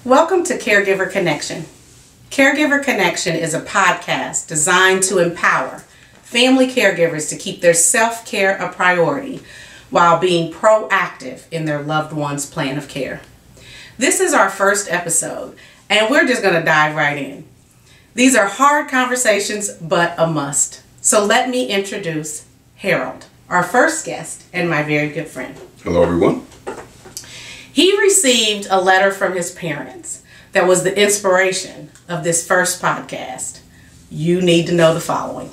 Welcome to Caregiver Connection. Caregiver Connection is a podcast designed to empower family caregivers to keep their self-care a priority while being proactive in their loved one's plan of care. This is our first episode, and we're just going to dive right in. These are hard conversations, but a must. So let me introduce Harold, our first guest and my very good friend. Hello, everyone. He received a letter from his parents that was the inspiration of this first podcast. You need to know the following.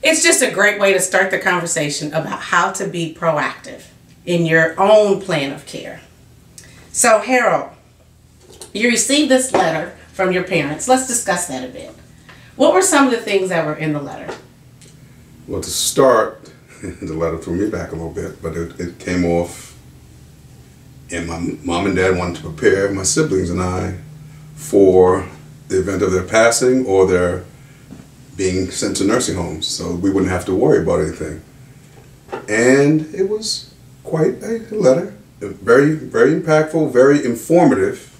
It's just a great way to start the conversation about how to be proactive in your own plan of care. So, Harold, you received this letter from your parents. Let's discuss that a bit. What were some of the things that were in the letter? Well, to start, the letter threw me back a little bit, but it came off, and my mom and dad wanted to prepare my siblings and I for the event of their passing or their being sent to nursing homes, so we wouldn't have to worry about anything. And it was quite a letter, very, very impactful, very informative,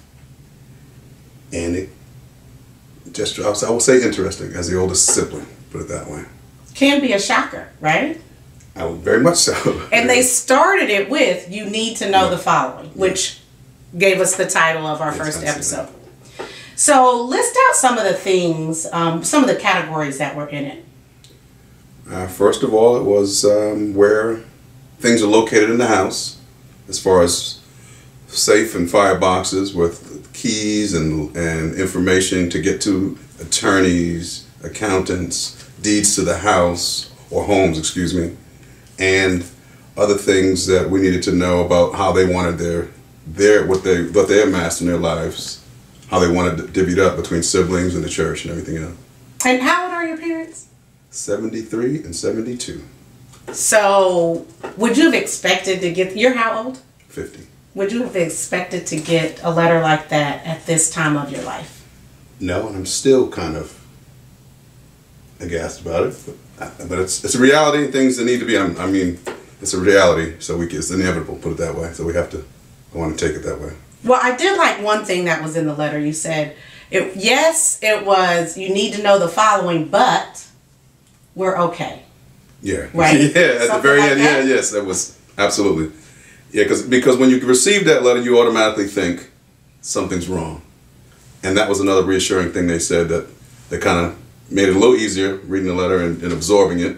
and it just, I will say interesting as the oldest sibling, put it that way. Can be a shocker, right? Very much so. And they started it with, you need to know the following, which gave us the title of our first episode. So list out some of the things, some of the categories that were in it. First of all, it was where things are located in the house, as far as safe and fireboxes with keys and information to get to attorneys, accountants, deeds to the house, or homes, excuse me, and other things that we needed to know about how they wanted what they amassed in their lives, how they wanted it divvied up between siblings and the church and everything else. And how old are your parents? 73 and 72. So, would you have expected to get, you're how old? 50. Would you have expected to get a letter like that at this time of your life? No, and I'm still kind of aghast about it. But it's a reality, things that need to be, I mean, it's a reality, so it's inevitable, put it that way. So we have to go on and take it that way. Well, I did like one thing that was in the letter. You said, yes, it was, you need to know the following, but we're okay. Yeah. Right? Yeah, at the very end, yeah, yes, that was, absolutely. Yeah, because when you receive that letter, you automatically think something's wrong. And that was another reassuring thing they said that kind of made it a little easier reading the letter and absorbing it.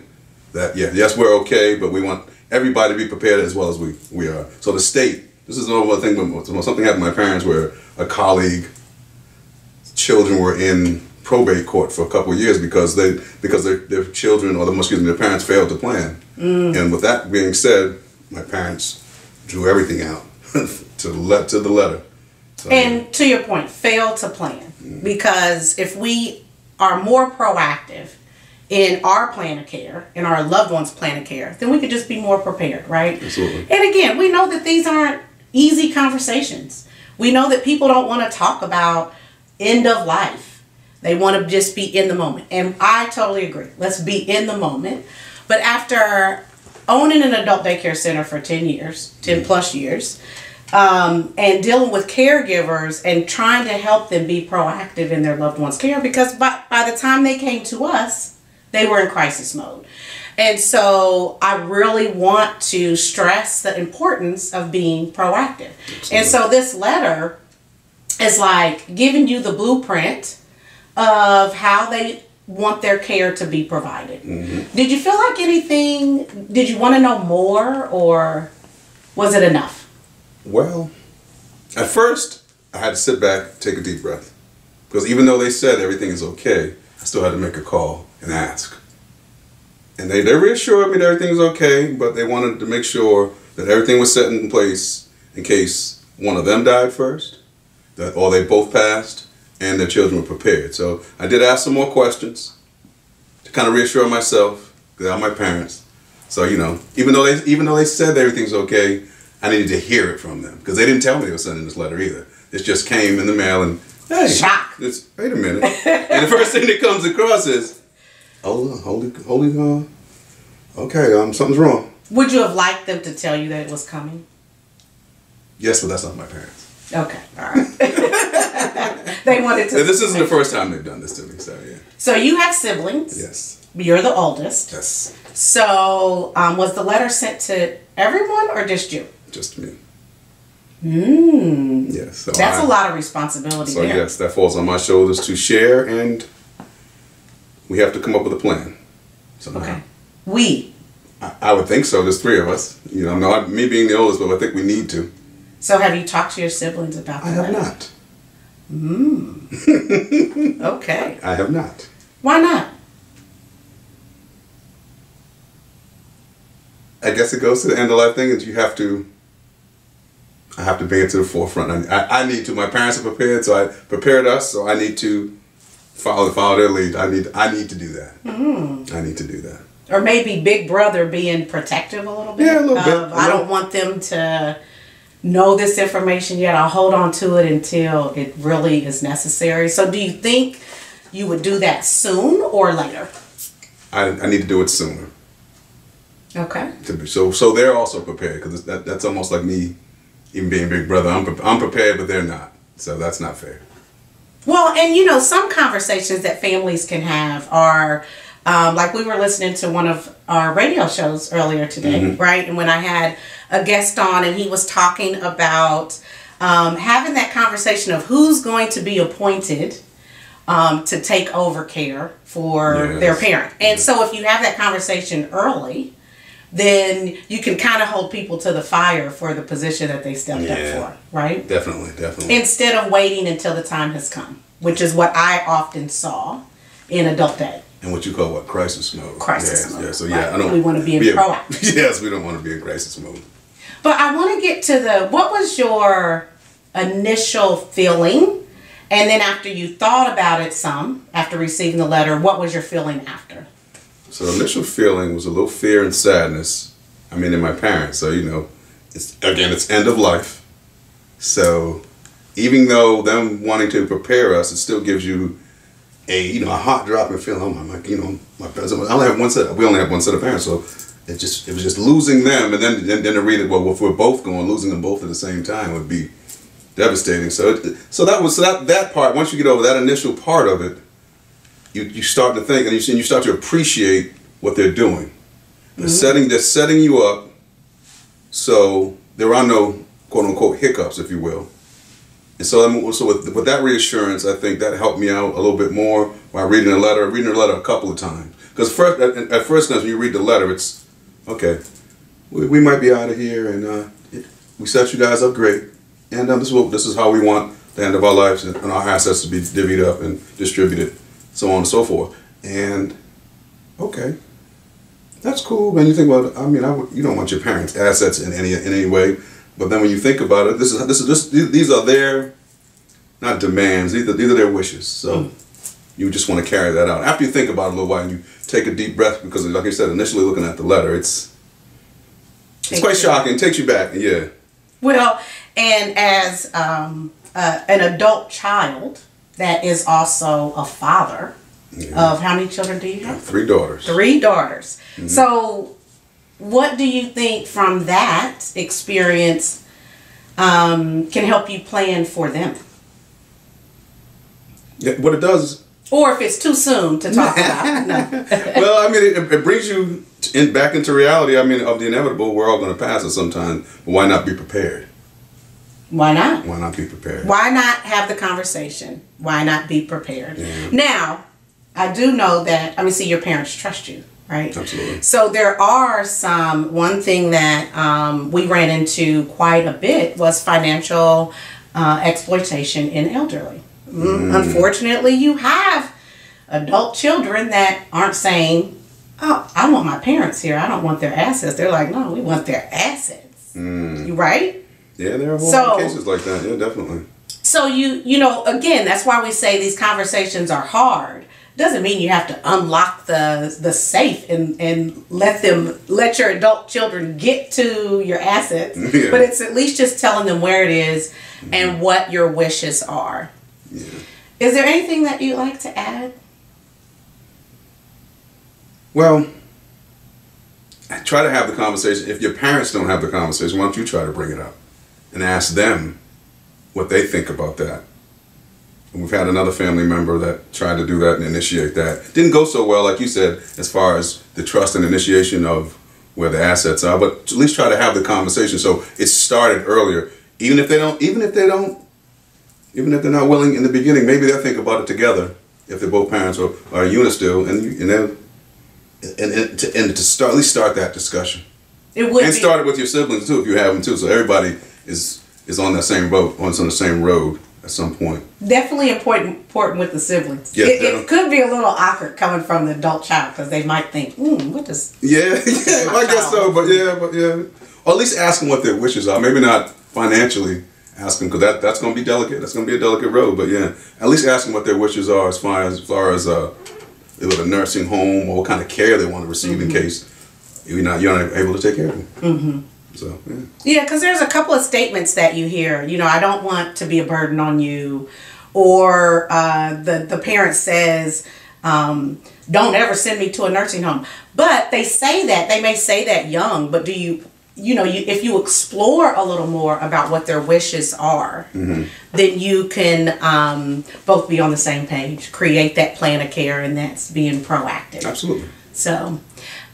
That, yes, we're okay, but we want everybody to be prepared as well as we are. So the state, this is another thing, when something happened to my parents where a colleague, children were in probate court for a couple of years because their children, or their parents failed to plan. And with that being said, my parents drew everything out to the letter. So, and to your point, failed to plan. Because if we are more proactive in our plan of care, in our loved one's plan of care, then we could just be more prepared, right? Absolutely. And again, we know that these aren't easy conversations. We know that people don't want to talk about end of life. They want to just be in the moment. And I totally agree. Let's be in the moment. But after owning an adult daycare center for 10 plus years, and dealing with caregivers and trying to help them be proactive in their loved one's care, because by the time they came to us, they were in crisis mode. And so I really want to stress the importance of being proactive. Absolutely. And so this letter is like giving you the blueprint of how they want their care to be provided. Mm-hmm. Did you feel like anything, did you want to know more, or was it enough? Well, at first, I had to sit back, take a deep breath. Because even though they said everything is okay, I still had to make a call and ask. And they reassured me that everything was okay, but they wanted to make sure that everything was set in place in case one of them died first, or they both passed, and their children were prepared. So I did ask some more questions to kind of reassure myself, because they're my parents. So, even though they said everything's okay, I needed to hear it from them, because they didn't tell me they were sending this letter either. It just came in the mail and, hey, shock. Wait a minute. And the first thing that comes across is, okay, something's wrong. Would you have liked them to tell you that it was coming? Yes, but that's not my parents. Okay, all right. They wanted to. This isn't the first time they've done this to me, so yeah. So you have siblings. Yes. You're the oldest. Yes. So was the letter sent to everyone or just you? Just me. Yes. So that's a lot of responsibility. So there. yes, that falls on my shoulders to share, and we have to come up with a plan. Somehow. Okay. We. I would think so. There's 3 of us. You know, not me being the oldest, but I think we need to. So have you talked to your siblings about that? I have not. Okay. I have not. Why not? I guess it goes to the end of life thing is I have to bring it to the forefront. I need to. My parents are prepared, so I prepared us, so I need to follow their lead. I need to do that. I need to do that. Or maybe Big Brother being protective a little bit. Yeah, a little bit. I don't want them to know this information yet. I'll hold on to it until it really is necessary. So do you think you would do that soon or later? I need to do it sooner. Okay. So they're also prepared, because that's almost like me even being Big Brother. I'm prepared, but they're not. So that's not fair. Well, and you know, some conversations that families can have are, like we were listening to one of our radio shows earlier today, right? And when I had a guest on and he was talking about having that conversation of who's going to be appointed to take over care for their parent. And so if you have that conversation early, then you can kind of hold people to the fire for the position that they stepped up for, right? Definitely. Instead of waiting until the time has come, which is what I often saw in adult day. And what you call crisis mode. Crisis mode. Yeah, so right. I don't. We want to be in proactive. Yes, we don't want to be in crisis mode. But I want to get to what was your initial feeling? And then after you thought about it some, after receiving the letter, what was your feeling after? So the initial feeling was a little fear and sadness. I mean, in my parents. So, you know, it's end of life. So even though them wanting to prepare us, it still gives you a hot dropping feeling. Oh my parents. We only have one set of parents. So it was just losing them, and then to read it. Well, if we're both going, losing them both at the same time would be devastating. So that part. Once you get over that initial part of it, you start to think, and you start to appreciate what they're doing. They're setting you up, so there are no quote unquote hiccups, if you will. And so with that reassurance, I think that helped me out a little bit more by reading the letter a couple of times. Because at first, when you read the letter, it's okay. We might be out of here, and we set you guys up great, and this is how we want the end of our lives and our assets to be divvied up and distributed, so on and so forth. And okay, that's cool. And you think, well, I mean, you don't want your parents' assets in any way. But then when you think about it, these are their, not demands. These are their wishes. So you just want to carry that out. After you think about it a little while, and you take a deep breath, because like I said, initially looking at the letter, it's quite shocking. It takes you back. Yeah. Well, and as an adult child that is also a father of how many children do you have? 3 daughters. 3 daughters. So what do you think from that experience can help you plan for them? Yeah, what it does. Or if it's too soon to talk about. No. Well, I mean, it brings you back into reality. I mean, of the inevitable. We're all going to pass it sometime. But why not be prepared? Why not? Why not be prepared? Why not have the conversation? Why not be prepared? Yeah. Now, I do know that, see, your parents trust you, right? Absolutely. So there are one thing that we ran into quite a bit was financial exploitation in elderly. Unfortunately, you have adult children that aren't saying, oh, I want my parents here. I don't want their assets. They're like, no, we want their assets. You right? Yeah, there are a whole lot of cases like that. Yeah, definitely. So again, that's why we say these conversations are hard. Doesn't mean you have to unlock the safe and let your adult children get to your assets. Yeah. But it's at least just telling them where it is and what your wishes are. Yeah. Is there anything that you'd like to add? Well, try to have the conversation. If your parents don't have the conversation, why don't you try to bring it up and ask them what they think about that. And we've had another family member that tried to do that and initiate that. Didn't go so well, like you said, as far as the trust and initiation of where the assets are, but at least try to have the conversation so it started earlier. Even if they're not willing in the beginning, maybe they'll think about it together if they're both parents or are a unit still, and to start, at least start that discussion. It would start it with your siblings too, if you have them too, so everybody is on that same boat, on the same road at some point. Definitely important with the siblings. Yeah, it could be a little awkward coming from the adult child because they might think, what does? Yeah, I guess so, but yeah, or at least ask them what their wishes are. Maybe not financially ask them, because that's going to be delicate. That's going to be a delicate road. But yeah, at least ask them what their wishes are as far as a nursing home or what kind of care they want to receive in case you're not able to take care of them. So yeah, because there's a couple of statements that you hear. I don't want to be a burden on you, or the parent says, don't ever send me to a nursing home. But they say that, they may say that young, but if you explore a little more about what their wishes are, then you can both be on the same page, create that plan of care, and that's being proactive. Absolutely. So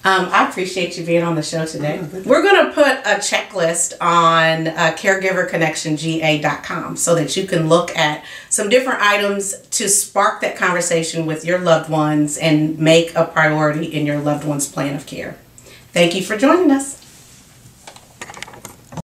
I appreciate you being on the show today. We're going to put a checklist on caregiverconnectionga.com so that you can look at some different items to spark that conversation with your loved ones and make a priority in your loved one's plan of care. Thank you for joining us.